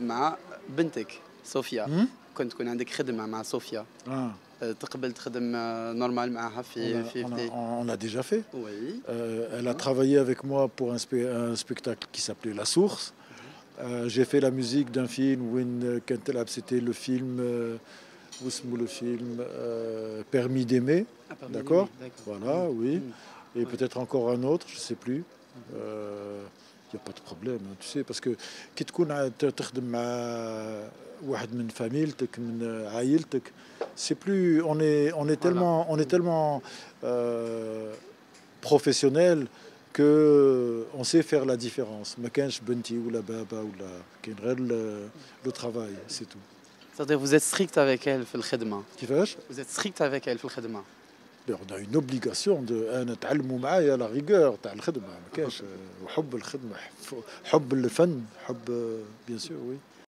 مع بنتك صوفيا. Hmm. كنت تكون عندك خدمة مع صوفيا، Ah, تقبل تخدم نورمال معاها في بلاي. on a déjà fait. وي. Elle a travaillé avec moi pour un spectacle qui s'appelait La Source. J'ai fait la musique d'un film où quand c'était le film, où est-ce que le film Permis d'aimer, d'accord? Voilà, oui. Et peut-être encore un autre, je ne sais plus. Il n'y a pas de problème, hein, tu sais, parce que كي تكون تخدم مع واحد من فاميلتك من عائلتك, c'est plus, on est tellement professionnel que on sait faire la différence. ما كانش بنتي ولا بابا ولا كاين غير le travail, c'est tout. C'est-à-dire vous êtes strict avec elle في الخدمة. كيفاش؟ Vous êtes strict avec elle في الخدمة. On a une obligation de نتعلموا معايا la rigueur تاع الخدمة, ما كاش وحب الخدمة, حب الفن, حب bien sûr, oui.